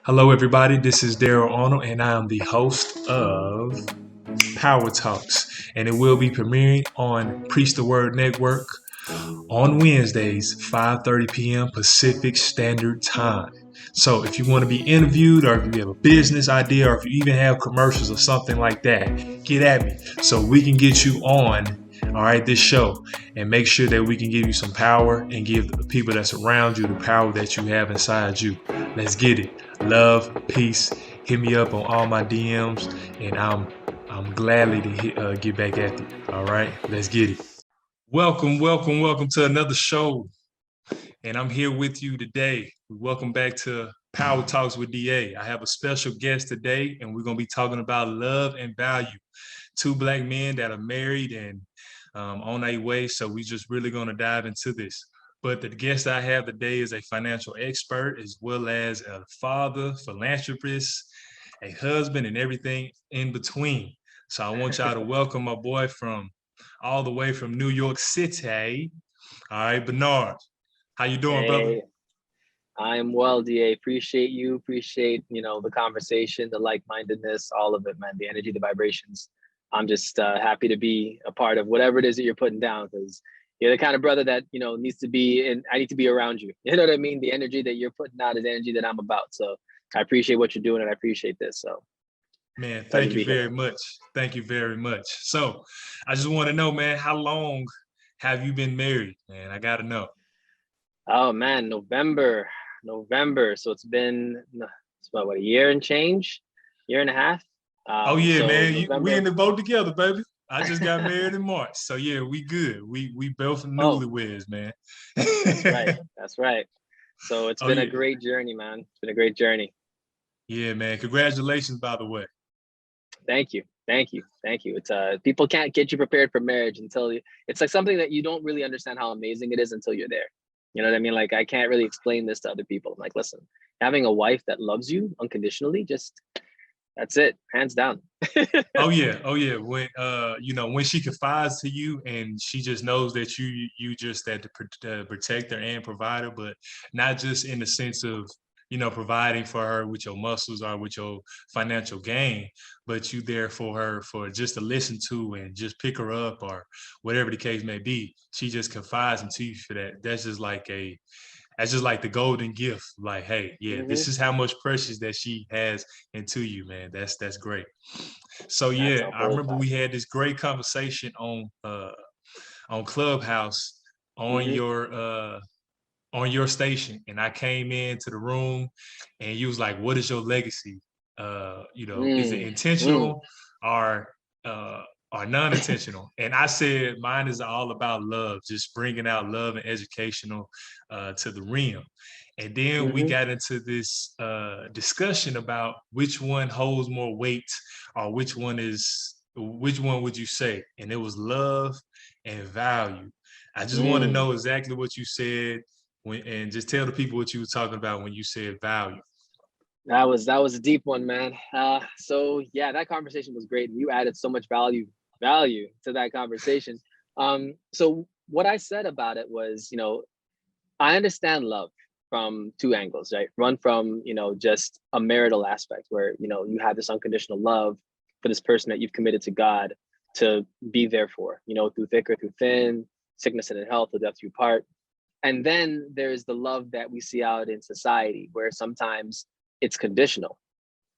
Hello, everybody. This is Daryl Arnold, and I am the host of Power Talks, and it will be premiering on Preach the Word Network on Wednesdays, 5:30 p.m. Pacific Standard Time. So, if you want to be interviewed, or if you have a business idea, or if you even have commercials or something like that, get at me so we can get you on. All right, this show, and make sure that we can give you some power and give the people that's around you the power that you have inside you. Let's get it. Love, peace. Hit me up on all my DMs, and I'm gladly to get back at you. All right, let's get it. Welcome to another show. And I'm here with you today. Welcome back to Power Talks with DA. I have a special guest today, and we're going to be talking about love and value. Two black men that are married and on their way. So we just really going to dive into this. But the guest I have today is a financial expert, as well as a father, philanthropist, a husband, and everything in between. So I want y'all to welcome my boy from all the way from New York City. All right, Bernard. How you doing, brother? Hey, I am well, DA. Appreciate you. Appreciate, the conversation, the like-mindedness, all of it, man. The energy, the vibrations. I'm just happy to be a part of whatever it is that you're putting down because you're the kind of brother that, needs to be, and I need to be around you. You know what I mean? The energy that you're putting out is the energy that I'm about. So I appreciate what you're doing and I appreciate this. So Man, pleasure thank to you be here. very much. Thank you very much. So I just want to know, man, how long have you been married? Man, I got to know. Oh man, November. So it's about what, a year and change, year and a half. Oh yeah, So man, we in November. the boat together, baby. I just got married in March, so yeah, we good. We both Oh, newlyweds, man. that's right. That's right. So it's Oh been a yeah, great journey, man. It's been a great journey. yeah, man. Congratulations, by the way. Thank you. Thank you. Thank you. It's people can't get you prepared for marriage until it's like something that you don't really understand how amazing it is until you're there. You know what I mean? Like I can't really explain this to other people. I'm like, listen, having a wife that loves you unconditionally, just that's it, hands down. Oh yeah. When when she confides to you and she just knows that you just that the protector and provider, but not just in the sense of providing for her with your muscles or with your financial gain, but you there for her for just to listen to and just pick her up or whatever the case may be. She just confides into you for that. That's just like the golden gift. Like, hey, yeah, Hmm. this is how much precious that she has into you, man. That's great. So That's yeah, a I whole remember fact. we had this great conversation on Clubhouse on Hmm. your uh on your station, and I came into the room, and you was like, "What is your legacy? Is it Mm. Mm. intentional or uh or non-intentional?" And I said, "Mine is all about love, just bringing out love and educational to the realm." And then we Hmm. got into this discussion about which one holds more weight, or which one would you say? And it was love and value. I just want to Mm. know exactly what you said and just tell the people what you were talking about when you said value. That was a deep one, man. So yeah, that conversation was great. You added so much value to that conversation. So what I said about it was, I understand love from two angles, right? One from, just a marital aspect where, you have this unconditional love for this person that you've committed to God to be there for, through thick or through thin, sickness and in health, or death you part. And then there's the love that we see out in society where sometimes it's conditional,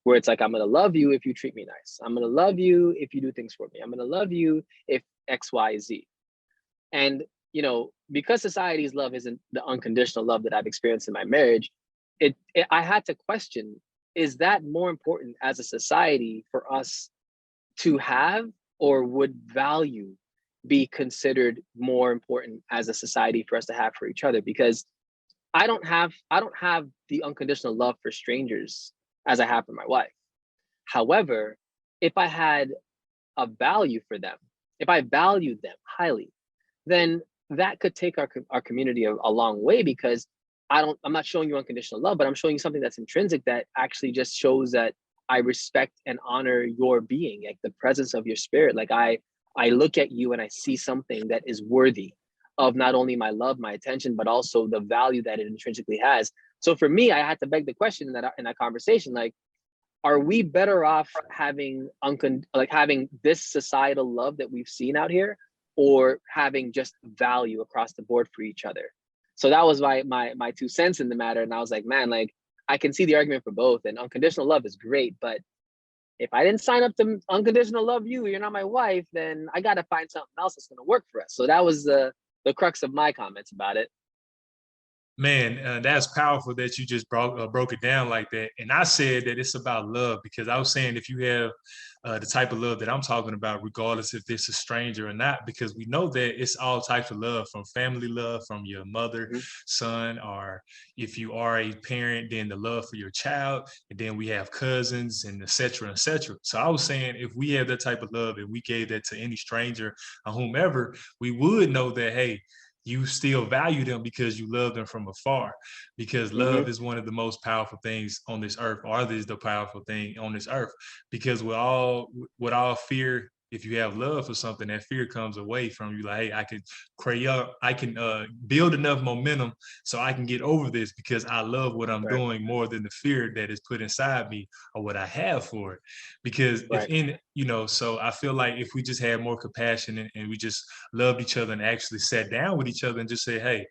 where it's like, I'm going to love you if you treat me nice. I'm going to love you if you do things for me. I'm going to love you if X, Y, Z. And, because society's love isn't the unconditional love that I've experienced in my marriage, I had to question, is that more important as a society for us to have, or would value be considered more important as a society for us to have for each other? Because I don't have the unconditional love for strangers as I have for my wife. However, if I had a value for them, if I valued them highly, then that could take our community a long way, because I'm not showing you unconditional love, but I'm showing you something that's intrinsic that actually just shows that I respect and honor your being, like the presence of your spirit. Like I look at you and I see something that is worthy of not only my love, my attention, but also the value that it intrinsically has. So for me, I had to beg the question in that conversation, like, are we better off having having this societal love that we've seen out here, or having just value across the board for each other? So that was my 2 cents in the matter. And I was like, man, like, I can see the argument for both, and unconditional love is great, but if I didn't sign up to unconditional love you, you're not my wife, then I got to find something else that's going to work for us. So that was the crux of my comments about it. Man, that's powerful that you just broke it down like that. And I said that it's about love because I was saying if you have the type of love that I'm talking about, regardless if it's a stranger or not, because we know that it's all types of love, from family love, from your mother, Mm-hmm. son, or if you are a parent, then the love for your child, and then we have cousins and et cetera, et cetera. So I was saying if we have that type of love and we gave that to any stranger or whomever, we would know that, hey, you still value them because you love them from afar, because Mm-hmm. love is one of the most powerful things on this earth, or is the powerful thing on this earth, because with all fear, if you have love for something, that fear comes away from you. Like, hey, I can create up, I can build enough momentum so I can get over this because I love what I'm Right. doing more than the fear that is put inside me or what I have for it. Because if Right. in, so I feel like if we just had more compassion, and we just loved each other and actually sat down with each other and just say, hey,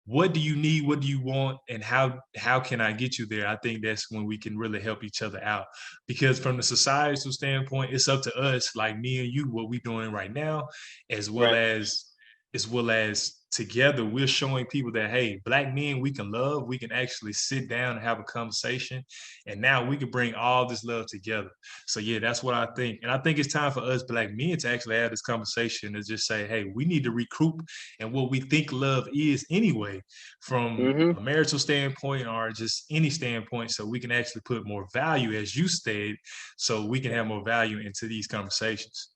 what do you need, what do you want, and how can I get you there? I think that's when we can really help each other out, because from the societal standpoint, it's up to us, like me and you, what we're doing right now, as well Right. as together we're showing people that, hey, Black men, we can love, we can actually sit down and have a conversation, and now we can bring all this love together. So yeah, that's what I think. And I think it's time for us Black men to actually have this conversation and just say, hey, we need to recruit and what we think love is anyway, from Mm-hmm. a marital standpoint or just any standpoint, so we can actually put more value, as you stated, so we can have more value into these conversations.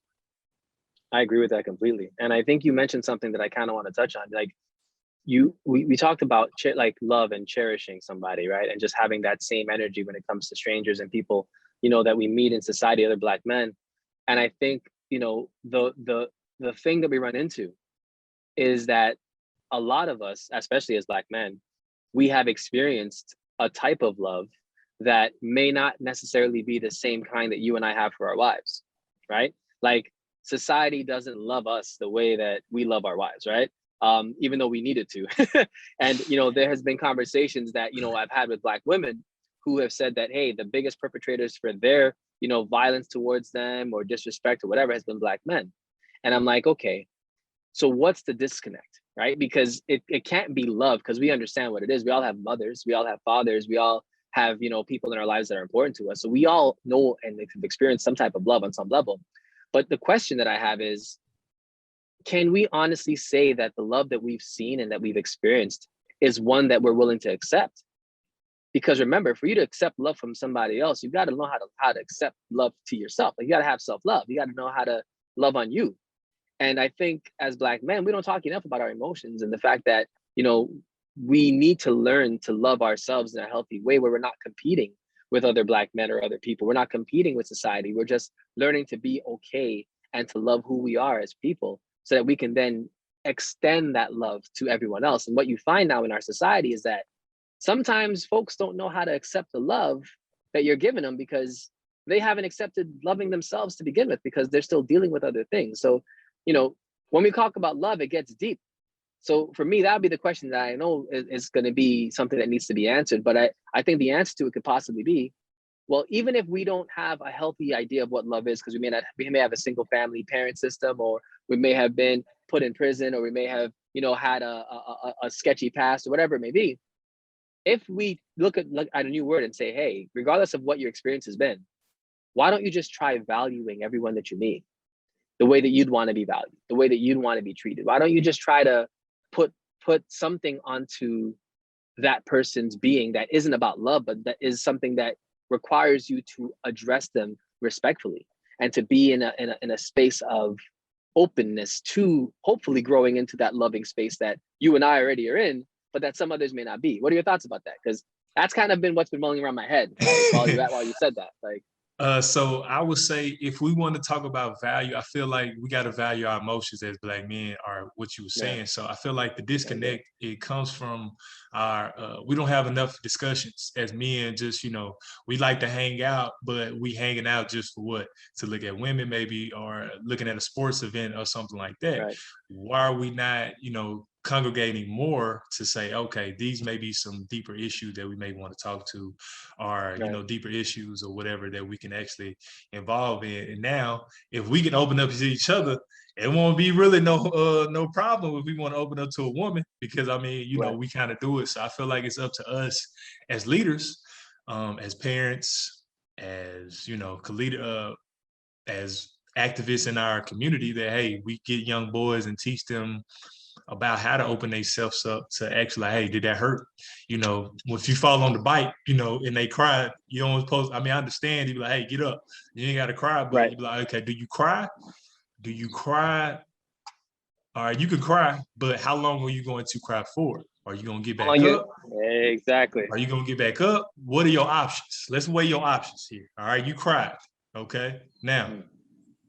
I agree with that completely. And I think you mentioned something that I kind of want to touch on. Like, we talked about like love and cherishing somebody, right? And just having that same energy when it comes to strangers and people, that we meet in society, other Black men. And I think, the thing that we run into is that a lot of us, especially as Black men, we have experienced a type of love that may not necessarily be the same kind that you and I have for our wives, right? Like, society doesn't love us the way that we love our wives, right? Even though we needed to. And, there has been conversations that, I've had with Black women who have said that, hey, the biggest perpetrators for their, violence towards them or disrespect or whatever has been Black men. And I'm like, okay, so what's the disconnect, right? Because it can't be love, because we understand what it is. We all have mothers, we all have fathers, we all have, people in our lives that are important to us. So we all know and have experienced some type of love on some level. But the question that I have is, can we honestly say that the love that we've seen and that we've experienced is one that we're willing to accept? Because remember, for you to accept love from somebody else, you've got to know how to accept love to yourself. Like, you got to have self-love. You got to know how to love on you. And I think as Black men, we don't talk enough about our emotions and the fact that, we need to learn to love ourselves in a healthy way, where we're not competing with other Black men or other people. We're not competing with society. We're just learning to be okay and to love who we are as people, so that we can then extend that love to everyone else. And what you find now in our society is that sometimes folks don't know how to accept the love that you're giving them, because they haven't accepted loving themselves to begin with, because they're still dealing with other things. So, when we talk about love, it gets deep. So for me, that would be the question that I know is going to be something that needs to be answered. But I think the answer to it could possibly be, well, even if we don't have a healthy idea of what love is, because we may have a single family parent system, or we may have been put in prison, or we may have, had a sketchy past, or whatever it may be. If we look at a new word and say, hey, regardless of what your experience has been, why don't you just try valuing everyone that you meet the way that you'd want to be valued, the way that you'd want to be treated? Why don't you just try to put something onto that person's being that isn't about love, but that is something that requires you to address them respectfully, and to be in a space of openness to hopefully growing into that loving space that you and I already are in, but that some others may not be. What are your thoughts about that? Because that's kind of been what's been mulling around my head, like, while you said that. Like, So I would say if we want to talk about value, I feel like we got to value our emotions as Black men, or what you were Yeah, saying. So I feel like the I agree. disconnect, it comes from our we don't have enough discussions as men. Just we like to hang out, but we hanging out just for what? To look at women maybe, or looking at a sports event or something like that. Right, Why are we not congregating more to say, okay, these may be some deeper issues that we may want to talk to, or right, deeper issues or whatever that we can actually involve in. And now, if we can open up to each other, it won't be really no problem if we want to open up to a woman, because I mean, right, we kind of do it. So I feel like it's up to us as leaders, as parents, as as activists in our community, that hey, we get young boys and teach them about how to open themselves up to actually like, hey, did that hurt? If you fall on the bike, and they cry, you don't supposed. I mean, I understand. You be like, hey, get up. You ain't got to cry, but right. you be like, okay, do you cry? Do you cry? All right, you can cry, but how long are you going to cry for? Are you gonna get How long back you? up? Exactly. Are you gonna get back up? What are your options? Let's weigh your options here. All right, you cried. Okay, now Mhm.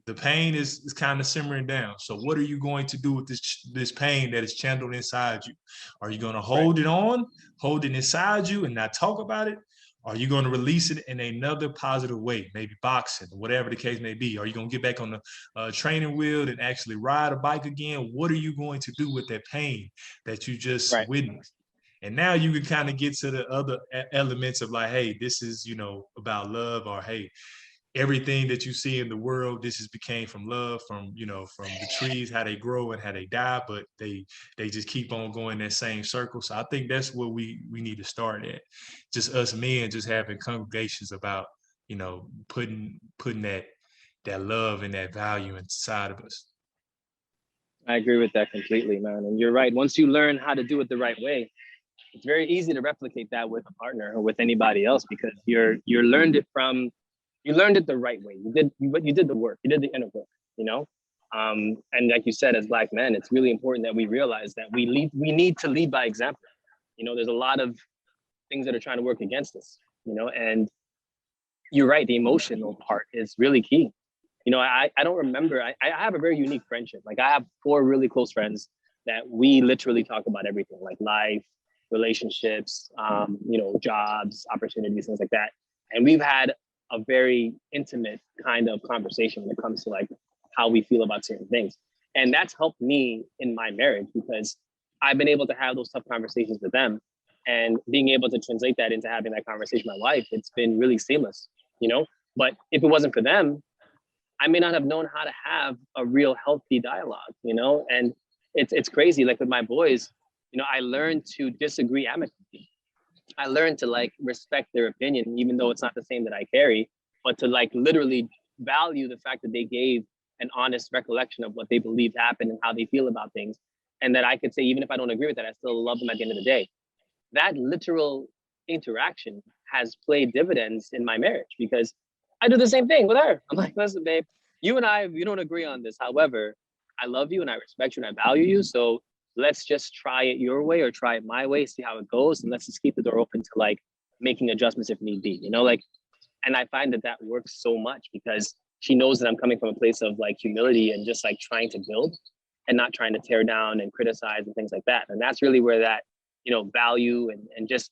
the pain is kind of simmering down. So what are you going to do with this pain that is channeled inside you? Are you going to Right. hold it inside you and not talk about it? Are you going to release it in another positive way, maybe boxing, whatever the case may be? Are you going to get back on the training wheel and actually ride a bike again? What are you going to do with that pain that you just Right. witnessed? And now you can kind of get to the other elements of like, hey, this is, about love, or hey, everything that you see in the world, this is became from love, from the trees, how they grow and how they die, but they just keep on going that same circle. So I think that's where we need to start at. Just us men just having congregations about, putting that love and that value inside of us. I agree with that completely, man. And you're right. Once you learn how to do it the right way, it's very easy to replicate that with a partner or with anybody else, because you learned it the right way. You did the work. You did the inner work. You know, and like you said, as Black men, it's really important that we realize that we need to lead by example. There's a lot of things that are trying to work against us. And you're right. The emotional part is really key. I don't remember. I have a very unique friendship. Like, I have four really close friends that we literally talk about everything, like life, relationships, jobs, opportunities, things like that. And we've had a very intimate kind of conversation when it comes to like how we feel about certain things. And that's helped me in my marriage, because I've been able to have those tough conversations with them, and being able to translate that into having that conversation with my wife. It's been really seamless, you know. But if it wasn't for them, I may not have known how to have a real healthy dialogue, and it's crazy. Like with my boys, I learned to disagree amicably. I learned to like respect their opinion, even though it's not the same that I carry, but to like literally value the fact that they gave an honest recollection of what they believed happened and how they feel about things. And that I could say, even if I don't agree with that, I still love them at the end of the day. That literal interaction has played dividends in my marriage, because I do the same thing with her. I'm like, listen, babe, you and I, we don't agree on this. However, I love you and I respect you and I value you. So let's just try it your way or try it my way, see how it goes. And let's just keep the door open to like making adjustments if need be, and I find that works so much, because she knows that I'm coming from a place of like humility and just like trying to build and not trying to tear down and criticize and things like that. And that's really where that, value and just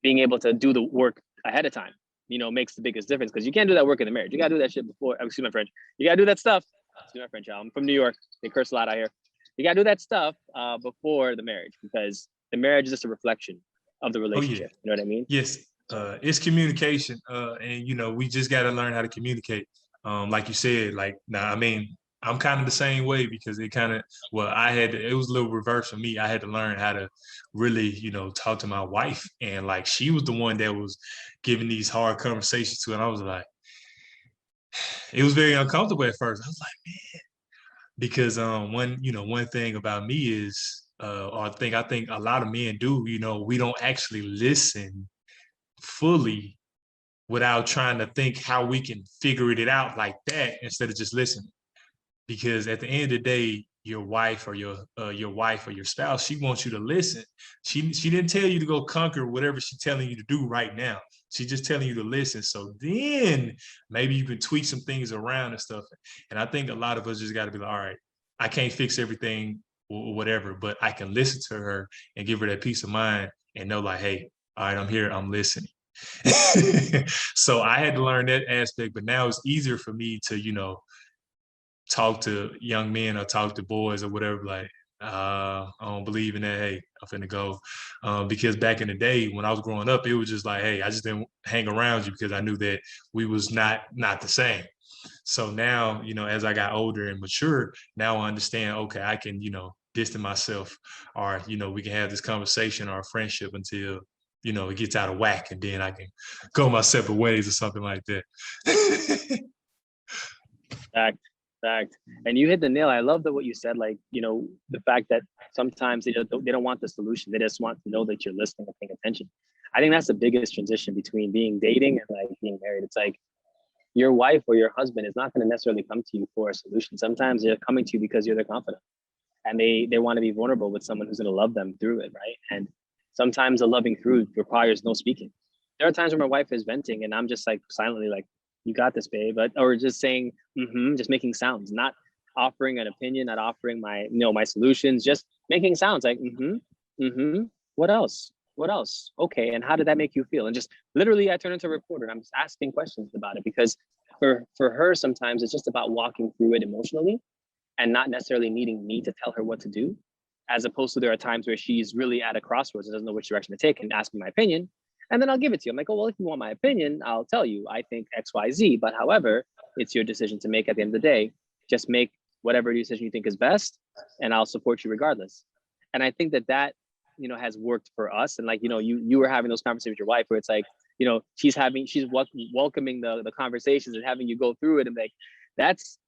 being able to do the work ahead of time, makes the biggest difference, because you can't do that work in the marriage. You gotta do that shit before, excuse my French. You gotta do that stuff. Excuse my French, y'all. I'm from New York. They curse a lot out here. You gotta do that stuff before the marriage, because the marriage is just a reflection of the Oh yeah, relationship. You know what I mean? yes. So It's communication, and we just got to learn how to communicate. Like you said, like now, I mean, I'm kind of the same way, because it kind of, well, it was a little reverse for me. I had to learn how to really, talk to my wife, and like she was the one that was giving these hard conversations to, and I was like, it was very uncomfortable at first. I was like, because one thing about me is, or I think a lot of men do, we don't actually listen fully without trying to think how we can figure it out like that instead of just listening. Because at the end of the day, your wife or your spouse, she wants you to listen. She didn't tell you to go conquer whatever she's telling you to do right now. She's just telling you to listen. So then maybe you can tweak some things around and stuff. And I think a lot of us just got to be like, all right, I can't fix everything or whatever, but I can listen to her and give her that peace of mind and know like, hey, all right, I'm here, I'm listening. So I had to learn that aspect, but now it's easier for me to, talk to young men or talk to boys or whatever, like, I don't believe in that. Hey, I'm finna go. Because back in the day when I was growing up, it was just like, hey, I just didn't hang around you because I knew that we was not the same. So now, as I got older and mature, now I understand, okay, I can, distance myself, or, we can have this conversation or a friendship until, it gets out of whack, and then I can go my separate ways or something like that. Fact, fact. And you hit the nail. I love that what you said. Like, the fact that sometimes they don't want the solution. They just want to know that you're listening and paying attention. I think that's the biggest transition between being dating and like being married. It's like your wife or your husband is not going to necessarily come to you for a solution. Sometimes they're coming to you because you're their confidant, and they want to be vulnerable with someone who's going to love them through it, right? And sometimes the loving through requires no speaking. There are times where my wife is venting and I'm just like silently like, you got this, babe, or just saying, just making sounds, not offering an opinion, not offering my solutions, just making sounds like, what else? What else? Okay, and how did that make you feel? And just literally, I turn into a reporter and I'm just asking questions about it, because for her, sometimes it's just about walking through it emotionally and not necessarily needing me to tell her what to do. As opposed to, there are times where she's really at a crossroads and doesn't know which direction to take and ask me my opinion. And then I'll give it to you. I'm like, oh, well, if you want my opinion, I'll tell you. I think X, Y, Z. But however, it's your decision to make at the end of the day. Just make whatever decision you think is best, and I'll support you regardless. And I think that has worked for us. And like, you were having those conversations with your wife where it's like, she's welcoming the conversations and having you go through it, and like, that's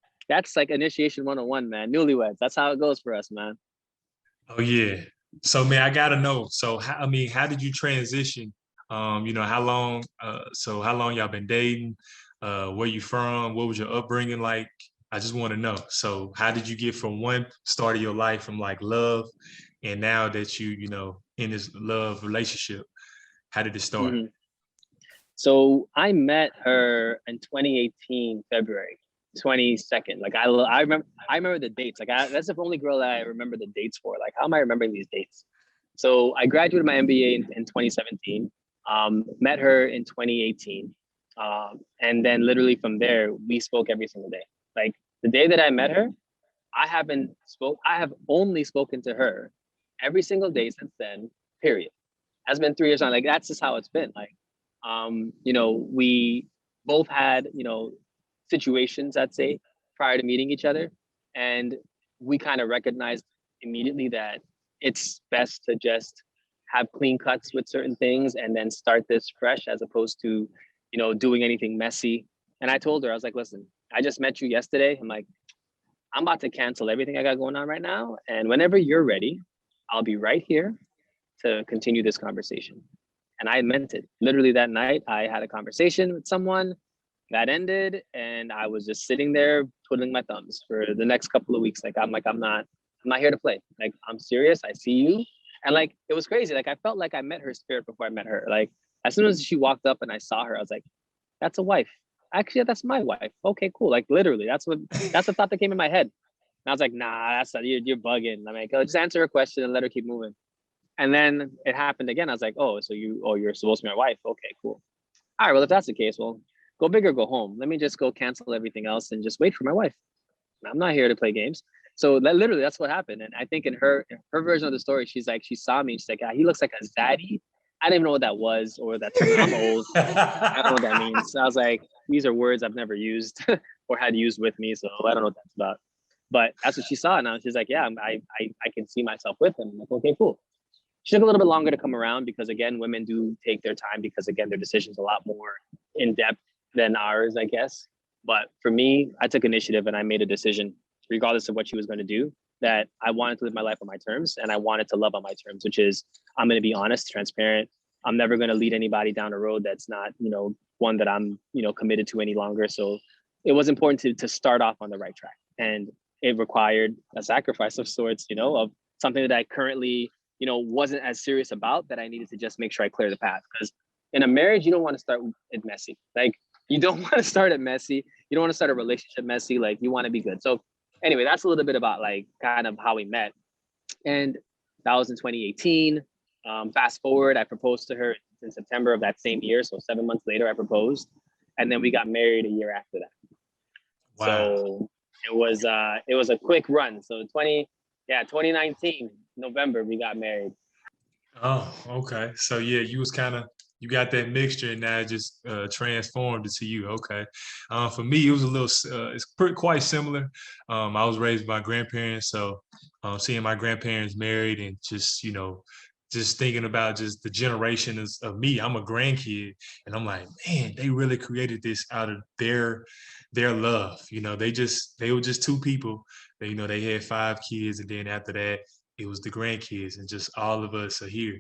like initiation 101, man. Newlyweds. That's how it goes for us, man. Oh yeah. So man, I gotta know. So how did you transition? How long? So how long y'all been dating? Where you from? What was your upbringing like? I just want to know. So how did you get from one start of your life from like love, and now that in this love relationship, how did it start? Mhm. So I met her in 2018, February 22nd. Like I remember the dates. Like that's the only girl that I remember the dates for. Like, how am I remembering these dates? So I graduated my MBA in 2017. Met her in 2018. And then literally from there, we spoke every single day. Like the day that I met her, I have only spoken to her every single day since then, period. Has been 3 years on. Like that's just how it's been. Like, we both had, situations, I'd say, prior to meeting each other. And we kind of recognized immediately that it's best to just have clean cuts with certain things and then start this fresh, as opposed to, doing anything messy. And I told her, I was like, listen, I just met you yesterday. I'm like, I'm about to cancel everything I got going on right now. And whenever you're ready, I'll be right here to continue this conversation. And I meant it. Literally that night, I had a conversation with someone that ended, and I was just sitting there twiddling my thumbs for the next couple of weeks. Like, I'm not here to play. Like, I'm serious. I see you. And like, it was crazy. Like, I felt like I met her spirit before I met her. Like, as soon as she walked up and I saw her, I was like, that's a wife. Actually, that's my wife. Okay, cool. Like, literally, that's the thought that came in my head. And I was like, nah, that's not, you're bugging. I'm like, oh, just answer her question and let her keep moving. And then it happened again. I was like, oh, so you're supposed to be my wife. Okay, cool. All right, well, if that's the case, well, go big or go home. Let me just go cancel everything else and just wait for my wife. I'm not here to play games. So that's what happened. And I think in her version of the story, she's like, she saw me. She's like, ah, he looks like a zaddy. I didn't even know what that was, or that term. I'm old. I don't know what that means. So I was like, these are words I've never used or had used with me. So I don't know what that's about. But that's what she saw. And she's like, yeah, I can see myself with him. I'm like, okay, cool. She took a little bit longer to come around because, again, women do take their time because, again, their decision's a lot more in depth than ours, I guess. But for me, I took initiative and I made a decision, regardless of what she was going to do, that I wanted to live my life on my terms and I wanted to love on my terms, which is I'm going to be honest, transparent. I'm never going to lead anybody down a road that's not, one that I'm, committed to any longer. So it was important to start off on the right track. And it required a sacrifice of sorts, of something that I currently, wasn't as serious about, that I needed to just make sure I clear the path. Because in a marriage, you don't want to start it messy. Like you don't want to start it messy. You don't want to start a relationship messy. Like you want to be good. So anyway, that's a little bit about like kind of how we met. And that was in 2018. Fast forward, I proposed to her in September of that same year. So 7 months later, I proposed, and then we got married a year after that. Wow. So it was a quick run. So 2019 November we got married. Oh, okay. So yeah, you got that mixture and now it just transformed it to you. Okay. For me, it was a little, quite similar. I was raised by grandparents, so seeing my grandparents married and just, just thinking about just the generation of me. I'm a grandkid, and I'm like, man, they really created this out of their love. They were just two people. They had 5 kids, and then after that, it was the grandkids, and just all of us are here.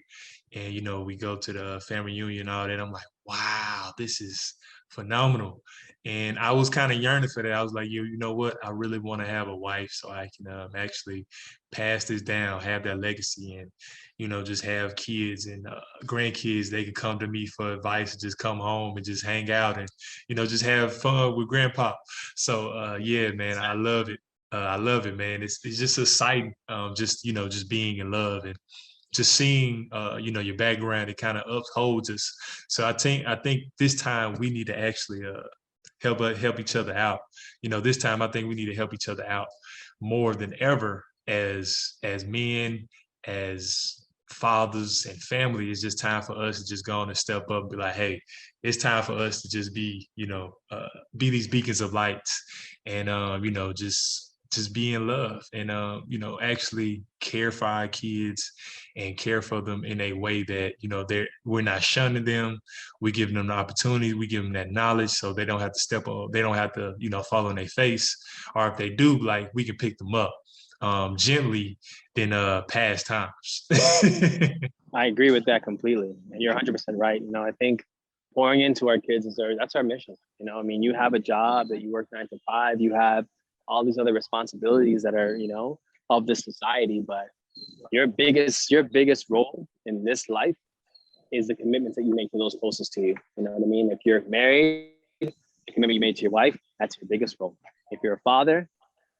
And we go to the family reunion and all that. I'm like, wow, this is phenomenal. And I was kind of yearning for that. I was like, you know what? I really want to have a wife so I can actually pass this down, have that legacy, and just have kids and grandkids. They can come to me for advice and just come home and just hang out and just have fun with grandpa. So yeah, man, I love it, man. It's just exciting. Just being in love and just seeing your background. It kind of upholds us. So I think this time we need to actually help each other out. This time I think we need to help each other out more than ever as men, as fathers and family. It's just time for us to just go on and step up and be like, hey, it's time for us to just be these beacons of lights and just be in love and actually care for our kids and care for them in a way that we're not shunning them. We give them the opportunity, we give them that knowledge so they don't have to step on, they don't have to fall on their face, or if they do, like, we can pick them up gently than past times. I agree with that completely, and you're 100% right. I think pouring into our kids that's our mission. I mean, you have a job that you work 9 to 5, you have all these other responsibilities that are of this society, but your biggest role in this life is the commitments that you make to those closest to you. You know what I mean? If you're married, the commitment you made to your wife, that's your biggest role. If you're a father,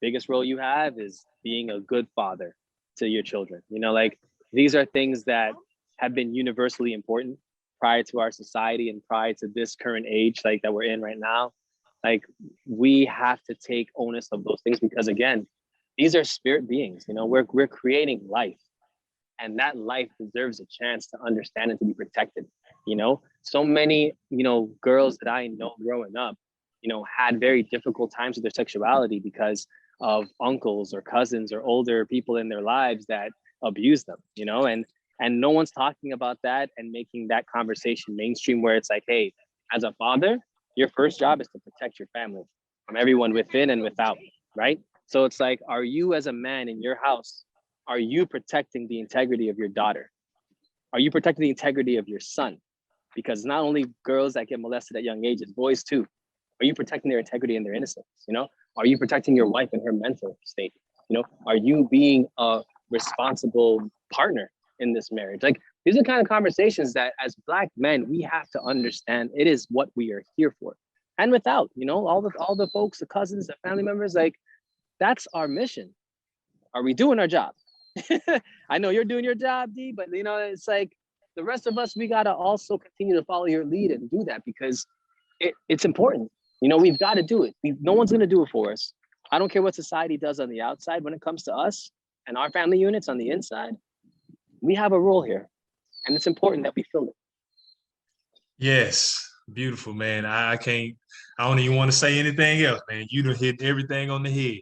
biggest role you have is being a good father to your children. Like, these are things that have been universally important prior to our society and prior to this current age, like that we're in right now. Like, we have to take onus of those things because, again, these are spirit beings. We're creating life, and that life deserves a chance to understand and to be protected. So many girls that I know growing up had very difficult times with their sexuality because of uncles or cousins or older people in their lives that abuse them. And no one's talking about that and making that conversation mainstream, where it's like, hey, as a father, your first job is to protect your family from everyone within and without, right? So it's like, are you, as a man in your house, are you protecting the integrity of your daughter? Are you protecting the integrity of your son? Because not only girls that get molested at young ages, boys too. Are you protecting their integrity and their innocence? Are you protecting your wife and her mental state? Are you being a responsible partner in this marriage? Like, these are the kind of conversations that as Black men, we have to understand. It is what we are here for. And without, all the folks, the cousins, the family members, like, that's our mission. Are we doing our job? I know you're doing your job, D, but it's like the rest of us, we got to also continue to follow your lead and do that because it's important. We've got to do it. No one's going to do it for us. I don't care what society does on the outside. When it comes to us and our family units on the inside, we have a role here, and it's important that we fill it. Yes, beautiful, man. I don't even want to say anything else, man. You done hit everything on the head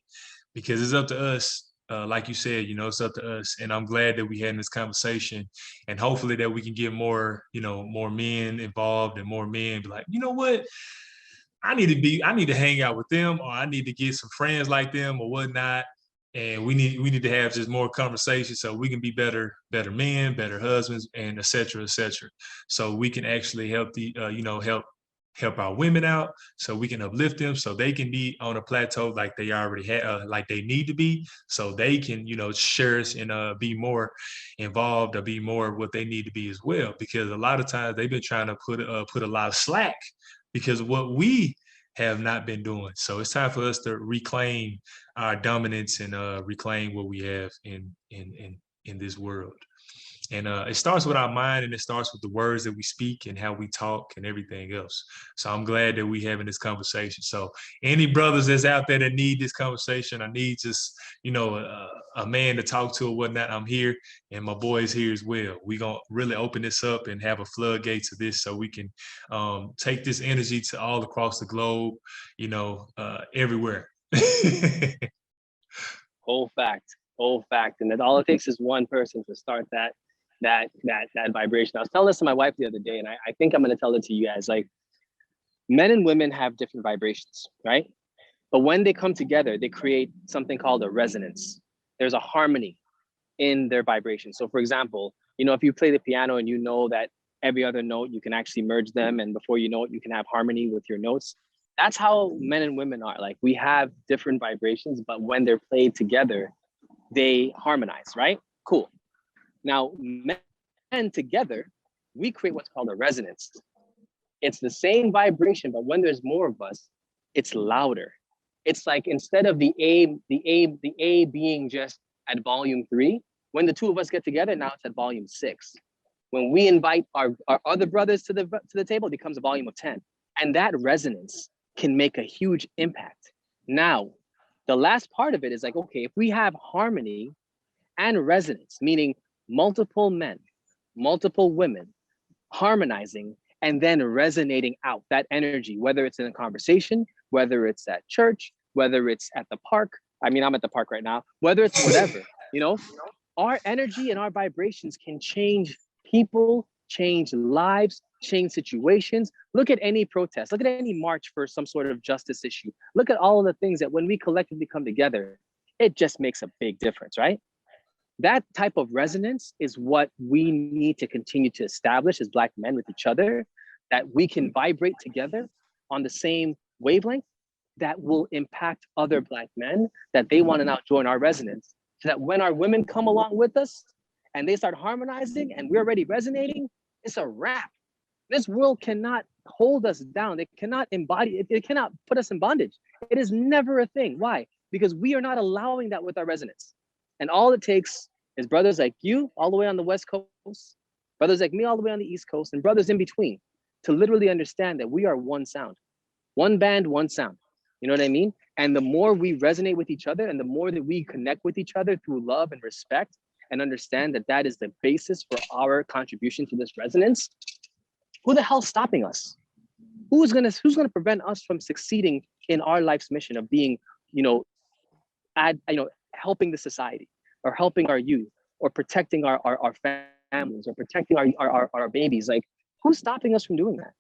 because it's up to us. Like you said, it's up to us. And I'm glad that we had this conversation, and hopefully that we can get more, more men involved and more men be like, you know what? I need to hang out with them, or I need to get some friends like them or whatnot. And we need to have just more conversations so we can be better men, better husbands, and et cetera, et cetera. So we can actually help help help our women out, so we can uplift them, so they can be on a plateau like they already had, like they need to be, so they can, share us and be more involved or be more what they need to be as well. Because a lot of times they've been trying to put a lot of slack because of what we have not been doing. So it's time for us to reclaim our dominance and reclaim what we have in this world. And it starts with our mind, and it starts with the words that we speak and how we talk and everything else. So I'm glad that we having this conversation. So any brothers that's out there that need this conversation, I need just, a man to talk to or whatnot, I'm here, and my boys here as well. We're going to really open this up and have a floodgate to this so we can take this energy to all across the globe, everywhere. Whole fact. And that all it takes is one person to start that vibration. I was telling this to my wife the other day, and I think I'm going to tell it to you guys. Like, men and women have different vibrations, right? But when they come together, they create something called a resonance. There's a harmony in their vibration. So for example, if you play the piano and you know that every other note, you can actually merge them, and before you know it, you can have harmony with your notes. That's how men and women are. Like, we have different vibrations, but when they're played together, they harmonize, right? Cool. Now, men together, we create what's called a resonance. It's the same vibration, but when there's more of us, it's louder. It's like, instead of the A being just at volume 3, when the two of us get together, now it's at volume 6. When we invite our other brothers to the table, it becomes a volume of 10. And that resonance can make a huge impact. Now, the last part of it is like, okay, if we have harmony and resonance, meaning multiple men, multiple women harmonizing and then resonating out that energy, whether it's in a conversation, whether it's at church, whether it's at the park. I mean, I'm at the park right now, whether it's whatever, our energy and our vibrations can change people, change lives, change situations. Look at any protest, look at any march for some sort of justice issue. Look at all of the things that when we collectively come together, it just makes a big difference, right? That type of resonance is what we need to continue to establish as Black men with each other, that we can vibrate together on the same wavelength that will impact other Black men, that they want to now join our resonance, so that when our women come along with us and they start harmonizing and we're already resonating, it's a wrap. This world cannot hold us down. It cannot embody, it cannot put us in bondage. It is never a thing. Why? Because we are not allowing that with our resonance. And all it takes is brothers like you all the way on the West Coast, brothers like me all the way on the East Coast, and brothers in between, to literally understand that we are one sound, one band, one sound. You know what I mean? And the more we resonate with each other and the more that we connect with each other through love and respect, and understand that that is the basis for our contribution to this resonance, who the hell's stopping us? Who's gonna prevent us from succeeding in our life's mission of being, helping the society, or helping our youth, or protecting our families, or protecting our babies? Like, who's stopping us from doing that?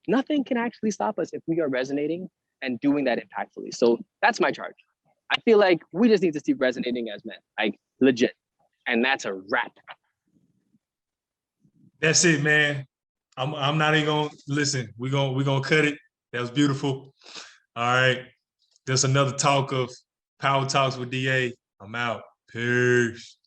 Nothing can actually stop us if we are resonating and doing that impactfully. So that's my charge. I feel like we just need to keep resonating as men, like legit. And that's a wrap. That's it, man. I'm not even gonna listen. We're gonna cut it. That was beautiful. All right. There's another talk of Power Talks with DA. I'm out. Peace.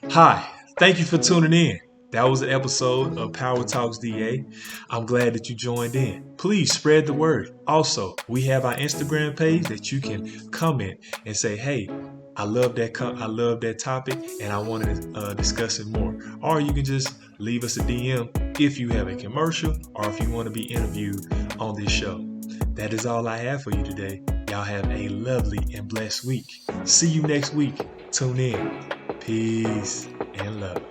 Hi, thank you for tuning in. That was an episode of Power Talks DA. I'm glad that you joined in. Please spread the word. Also, we have our Instagram page that you can comment and say, hey, I love that topic and I want to discuss it more. Or you can just leave us a DM if you have a commercial or if you want to be interviewed on this show. That is all I have for you today. Y'all have a lovely and blessed week. See you next week. Tune in. Peace and love.